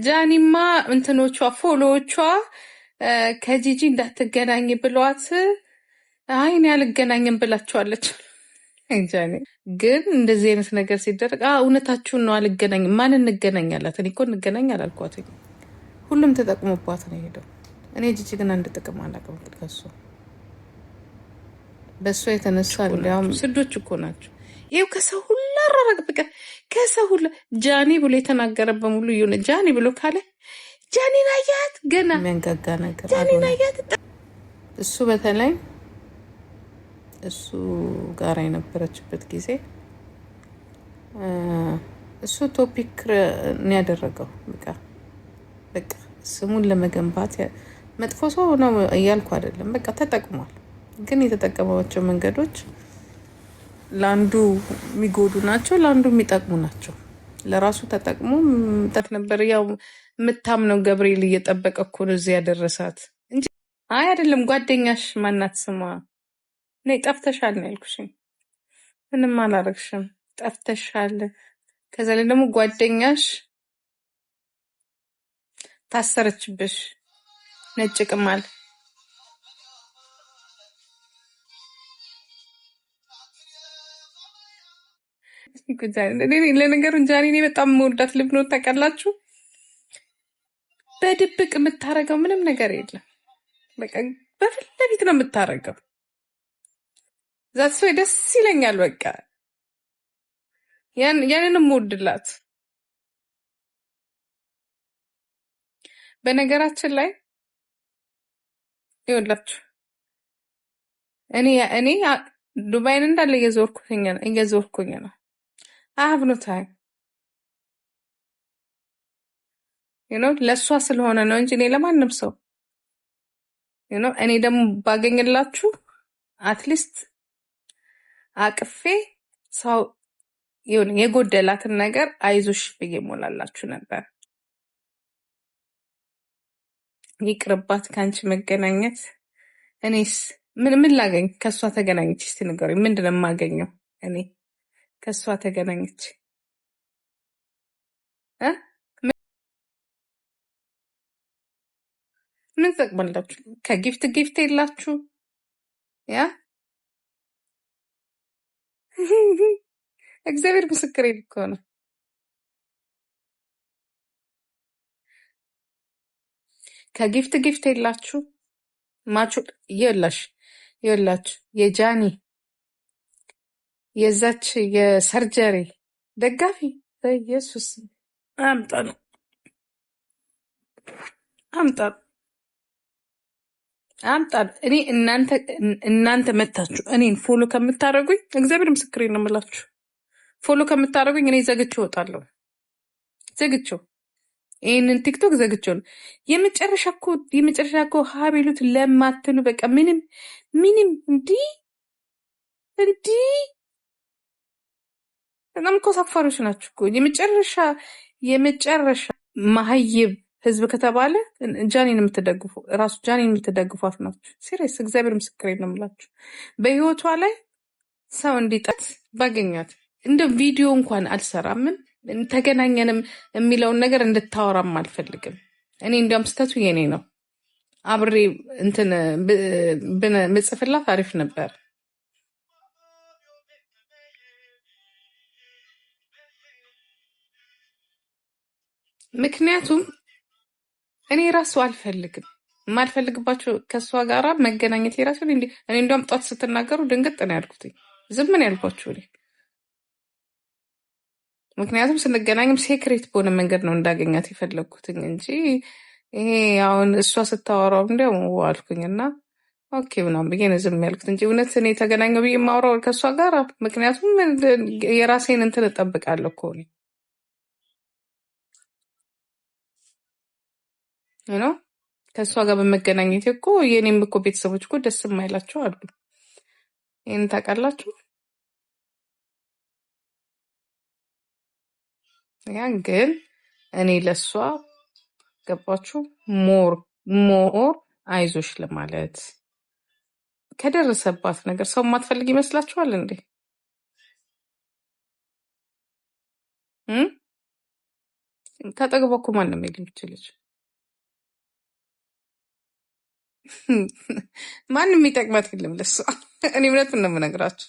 ጃኒማ እንትኖቿ ፎሎዎቿ ከጂጂ እንዳትገናኝ ብሏት አይ እኔ አልገናኝም ብላችኋለች። ጃኒ ግን እንደዚህ አይነት ነገር ሲደረግ እውነታችሁን ነው አልገናኝም። ማን እንገናኛላት? እኔ እኮ እንገናኝ አላልኳትኝ። ሁሉም ተጠቅሞባት ነው ሄደው። እኔ ጂጂ ግን አንድ ጥቅም አላውቅም ከሱ በእሷ የተነሳ እንዲያውም ስዶች እኮ ናቸው። ይኸው ከሰው ሁሉ አራራቅ በቃ ከሰው ሁሉ ጃኒ ብሎ የተናገረ በሙሉ የሆነ ጃኒ ብሎ ካለ ጃኒን አያት ገና የሚያንጋጋ ነገር ጃኒን አያት። እሱ በተለይ እሱ ጋር የነበረችበት ጊዜ እሱ ቶፒክ ነው ያደረገው። በቃ ስሙን ለመገንባት መጥፎ ሰው ነው እያልኩ አይደለም። በቃ ተጠቅሟል። ግን የተጠቀመባቸው መንገዶች ለአንዱ የሚጎዱ ናቸው፣ ለአንዱ የሚጠቅሙ ናቸው። ለራሱ ተጠቅሞ ጠት ነበር። ያው የምታምነው ገብርኤል እየጠበቀ እኮ ነው እዚህ ያደረሳት እንጂ አይ አይደለም። ጓደኛሽ ማናት ስሟ? ነይ ጠፍተሻል ነው ያልኩሽ። ምንም አላረግሽም፣ ጠፍተሻል። ከዛ ላይ ደግሞ ጓደኛሽ ታሰረችብሽ። ነጭ ቅማል ለነገሩ ጃኒ እኔ በጣም መወዳት ልብ ነው ታውቃላችሁ። በድብቅ የምታረገው ምንም ነገር የለም። በቃ በፊት ለፊት ነው የምታረገው። ዛት ሰው ደስ ይለኛል። በቃ ያንንም ወድላት። በነገራችን ላይ ይኸውላችሁ እኔ ዱባይን እንዳለ እየዞርኩኝ ነው። አብኖ ታይም ለእሷ ስለሆነ ነው እንጂ እኔ ለማንም ሰው እኔ ደግሞ ባገኝላችሁ አትሊስት አቅፌ ሰው የጎደላትን ነገር አይዞሽ ብዬ ሞላላችሁ ነበር። ይቅርባት ከአንቺ መገናኘት። እኔስ ምን ላገኝ ከእሷ ተገናኘች? እስቲ ንገሩኝ። ምንድን ነው የማገኘው እኔ ከእሷ ተገናኘች? ምን ትጠቅማላችሁ? ከጊፍት የላችሁ ያ እግዚአብሔር ምስክሬ እኮ ነው። ከጊፍት የላችሁ ማቹ ይላችሁ የጃኒ የዛች የሰርጀሪ ደጋፊ በኢየሱስ አምጣ እኔ እናንተ መታችሁ እኔን ፎሎ ከምታደርጉኝ እግዚአብሔር ምስክሬ ነው የምላችሁ። ፎሎ ከምታደርጉኝ እኔ ዘግቼው እወጣለሁ። ዘግቼው ይህንን ቲክቶክ ዘግቼው ነው። የመጨረሻ እኮ ሀቤሉት ለማትሉ በቃ ምንም እንዲህ በጣም እኮ ሳፋሪዎች ናችሁ እኮ። የመጨረሻ መሀይብ ህዝብ ከተባለ ጃኒን የምትደግፉ ራሱ ጃኒን የምትደግፏት ናችሁ። ሲሪየስ እግዚአብሔር ምስክሬ ነው የምላችሁ። በህይወቷ ላይ ሰው እንዲጠት ባገኛት እንደ ቪዲዮ እንኳን አልሰራምን ተገናኘንም የሚለውን ነገር እንድታወራም አልፈልግም። እኔ እንዲያውም ስተቱ የኔ ነው። አብሬ እንትን ምጽፍላት አሪፍ ነበር። ምክንያቱም እኔ ራሱ አልፈልግም። የማልፈልግባቸው ከእሷ ጋራ መገናኘት የራሱ እኔ እንዲያውም ጧት ስትናገሩ ድንግጥ ነው ያልኩትኝ። ዝም ነው ያልኳችሁ እኔ። ምክንያቱም ስንገናኝም ሴክሬት በሆነ መንገድ ነው እንዳገኛት የፈለግኩትኝ እንጂ ይሄ አሁን እሷ ስታወራው እንዲያውም አልኩኝና ኦኬ ምናምን ብዬ ነው ዝም ያልኩት እንጂ እውነት እኔ ተገናኘው ብዬ የማወራው ከእሷ ጋር ምክንያቱም የራሴን እንትን እጠብቃለሁ እኮ ነው ከእሷ ጋር በመገናኘት እኮ የኔም እኮ ቤተሰቦች እኮ ደስ የማይላቸው አሉ። ይህን ታውቃላችሁ። ያን ግን እኔ ለእሷ ገባችሁ ሞር አይዞሽ ለማለት ከደረሰባት ነገር ሰው ማትፈልግ ይመስላችኋል እንዴ? ከአጠገቧ እኮ ማንም የለም ልጅ ማንም የሚጠቅማት የለም ለሷ። እኔ እውነቱን ነው የምነግራችሁ።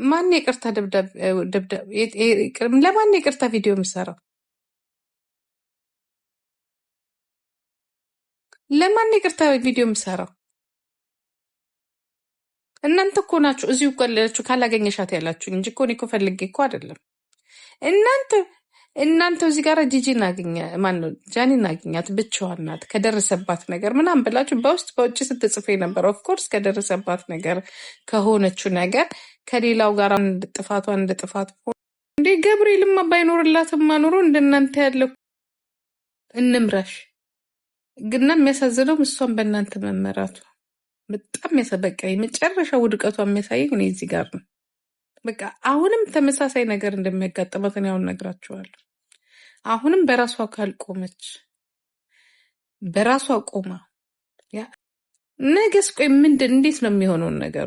ማን የቅርታ ለማን የቅርታ ቪዲዮ የሚሰራው? ለማን የቅርታ ቪዲዮ የሚሰራው? እናንተ እኮ ናችሁ እዚሁ ያላችሁ ካላገኘሻት ያላችሁ እንጂ እኮ እኔ እኮ ፈልጌ እኮ አይደለም። እናንተ እዚህ ጋር ጂጂ እናገኛ ማነው ጃኒ እናገኛት ብቻዋን ናት ከደረሰባት ነገር ምናምን ብላችሁ በውስጥ በውጭ ስትጽፉ የነበረ ኦፍኮርስ ከደረሰባት ነገር ከሆነችው ነገር ከሌላው ጋር እንደ ጥፋት እንዴ ገብርኤልማ ባይኖርላትማ ኖሮ እንደናንተ ያለው እንምራሽ ግና የሚያሳዝነው እሷን በእናንተ መመራቱ በጣም ያሰበቃ የመጨረሻ ውድቀቷ የሚያሳየኝ እኔ እዚህ ጋር ነው። በቃ አሁንም ተመሳሳይ ነገር እንደሚያጋጥማት እኔ አሁን ነግራችኋለሁ። አሁንም በራሷ ካልቆመች በራሷ ቆማ ነገስ ቆይ ምንድን እንዴት ነው የሚሆነውን ነገር?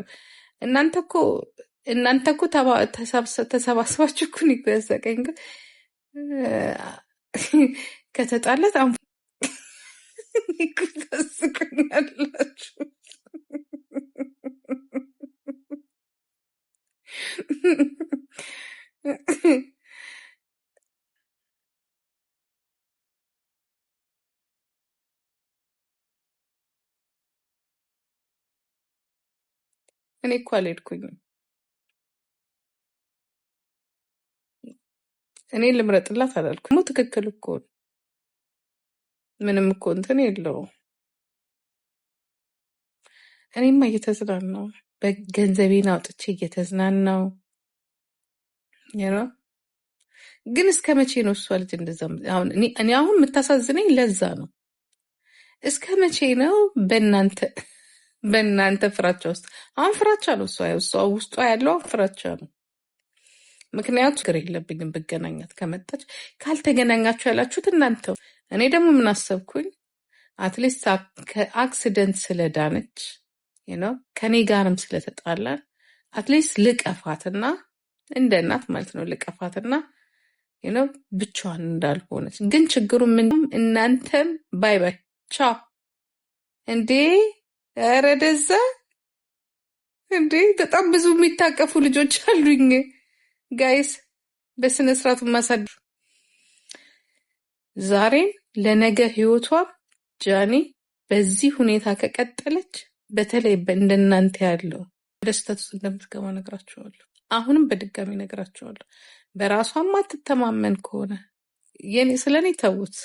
እናንተ እኮ ተሰባስባችሁ እኮ ነው ያሳቀኝ። ከተጣለት ታስቁኛላችሁ። እኔ እኮ አልሄድኩኝም። እኔ ልምረጥላት አላልኩም። ትክክል እኮ ምንም እኮ እንትን የለውም። እኔማ እየተዝናናው በገንዘቤን አውጥቼ እየተዝናናው ነው። ግን እስከ መቼ ነው እሷ ልጅ እንደዛ? እኔ አሁን የምታሳዝነኝ ለዛ ነው። እስከ መቼ ነው በእናንተ ፍራቻ ውስጥ? አሁን ፍራቻ ነው እሷ ውስጧ ያለው ፍራቻ ነው። ምክንያቱ ችግር የለብኝም ብገናኛት ከመጣች። ካልተገናኛችሁ ያላችሁት እናንተው። እኔ ደግሞ ምን አሰብኩኝ፣ አትሊስት ከአክሲደንት ስለዳነች ከኔ ጋርም ስለተጣላን አትሊስት ልቀፋትና እንደ እናት ማለት ነው ልቀፋትና ብቻዋን እንዳልሆነች። ግን ችግሩ ምንም እናንተም ባይ ባይ ቻው እንዴ! ኧረ ደዛ እንዴ! በጣም ብዙ የሚታቀፉ ልጆች አሉኝ ጋይስ፣ በስነ ስርዓቱ ማሳደር። ዛሬም ለነገ ህይወቷ ጃኒ በዚህ ሁኔታ ከቀጠለች በተለይ እንደናንተ ያለው ደስታት ውስጥ እንደምትገባ ነግራቸዋለሁ። አሁንም በድጋሚ ነግራቸዋለሁ። በራሷ ማትተማመን ከሆነ ስለኔ ተውት።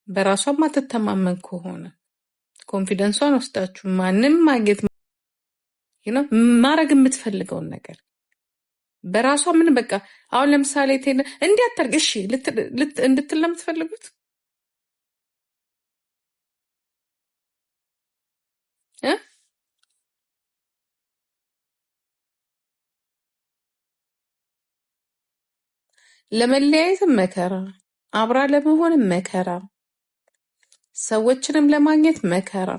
በራሷ ማትተማመን ከሆነ ኮንፊደንሷን ወስዳችሁ ማንም ማግኘት ማድረግ የምትፈልገውን ነገር በራሷ ምን በቃ አሁን ለምሳሌ እንዲህ አታርግ እሺ እንድትል ነው የምትፈልጉት እ ለመለያየትም መከራ፣ አብራ ለመሆንም መከራ፣ ሰዎችንም ለማግኘት መከራ።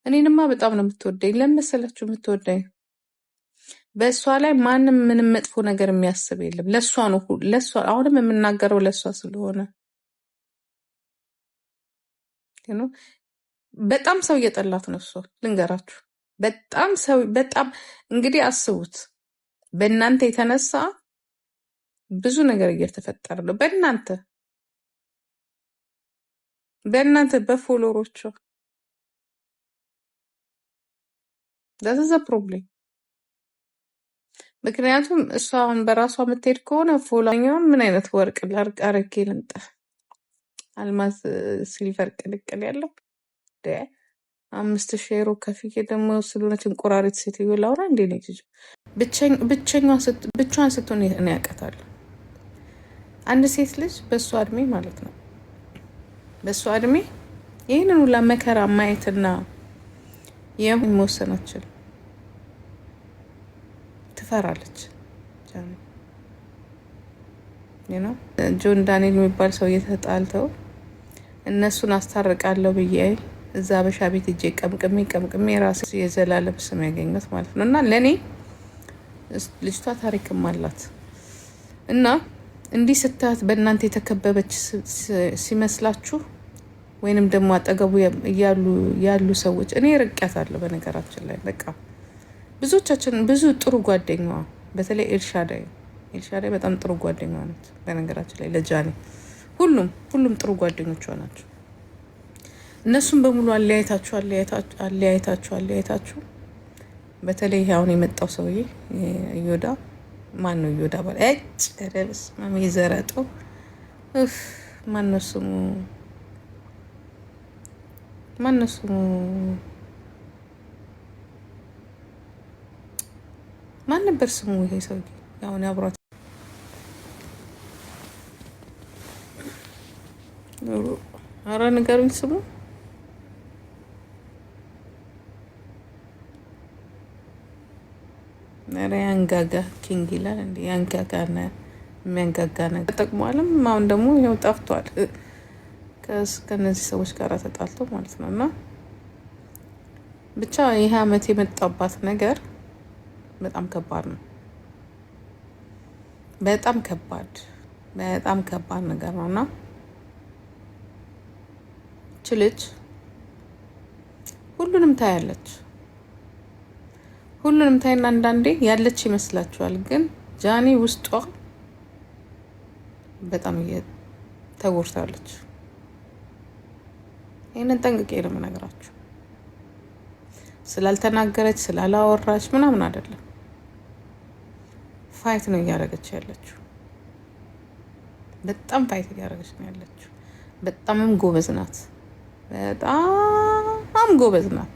እኔንማ በጣም ነው የምትወደኝ። ለመሰላችሁ የምትወደኝ በእሷ ላይ ማንም ምንም መጥፎ ነገር የሚያስብ የለም። ለእሷ ነው ለእሷ አሁንም የምናገረው ለእሷ ስለሆነ በጣም ሰው እየጠላት ነው እሷ። ልንገራችሁ በጣም እንግዲህ አስቡት። በእናንተ የተነሳ ብዙ ነገር እየተፈጠረ ነው። በእናንተ በፎሎሮቿ ዛዛ ፕሮብሌም። ምክንያቱም እሷ አሁን በራሷ የምትሄድ ከሆነ ፎሎኛውን ምን አይነት ወርቅ ላርቅ አረጌ ልንጠ አልማዝ ሲልቨር ቅልቅል ያለው 5,000 ዩሮ ከፍዬ ደግሞ ስለሆነች እንቆራሪት ሴትዮ ላውራ እንዴ ነው ልጅ ብቻዋን ስትሆን እኔ ያውቃታለሁ። አንድ ሴት ልጅ በእሷ እድሜ ማለት ነው በእሷ እድሜ ይህንን ሁላ መከራ ማየትና መወሰን አትችልም። ትፈራለች። ጆን ዳንኤል የሚባል ሰው እየተጣልተው እነሱን አስታርቃለሁ ብዬ እዛ በሻ ቤት እጄ ቀምቅሜ ራሴ የዘላለም ስም ያገኘት ማለት ነው። እና ለእኔ ልጅቷ ታሪክም አላት እና እንዲህ ስታት በእናንተ የተከበበች ሲመስላችሁ ወይንም ደግሞ አጠገቡ ያሉ ሰዎች እኔ ርቄያታለሁ። በነገራችን ላይ በቃ ብዙዎቻችን ብዙ ጥሩ ጓደኛዋ በተለይ ኤልሻዳይ በጣም ጥሩ ጓደኛዋ ነች። በነገራችን ላይ ለጃኒ ሁሉም ጥሩ ጓደኞቿ ናቸው። እነሱም በሙሉ አለያይታችሁ በተለይ አሁን የመጣው ሰውዬ እዮዳ ማን ነው? እዮዳ ባለ ረብስ ዘረጠው ማን ነው ስሙ? ማን ነበር ስሙ? ይሄ ሰውዬ አሁን አብሯት አረ ንገሩኝ ስሙ። ኧረ ያንጋጋ ኪንግ ይላል እንዴ? ያንጋጋና የሚያንጋጋ ነገር ተጠቅሟልም። አሁን ደግሞ ያው ጠፍቷል ከነዚህ ሰዎች ጋር ተጣልቶ ማለት ነው። እና ብቻ ይህ አመት የመጣባት ነገር በጣም ከባድ ነው። በጣም ከባድ ነገር ነው። እና እች ልጅ ሁሉንም ታያለች። ሁሉንም ታይና አንዳንዴ ያለች ይመስላችኋል፣ ግን ጃኒ ውስጧ በጣም ተጎድታለች። ይህንን ጠንቅቄ ነው የምነግራችሁ። ስላልተናገረች ስላላወራች ምናምን አይደለም። ፋይት ነው እያደረገች ያለችው። በጣም ፋይት እያደረገች ነው ያለችው። በጣምም ጎበዝ ናት። በጣም ጎበዝ ናት።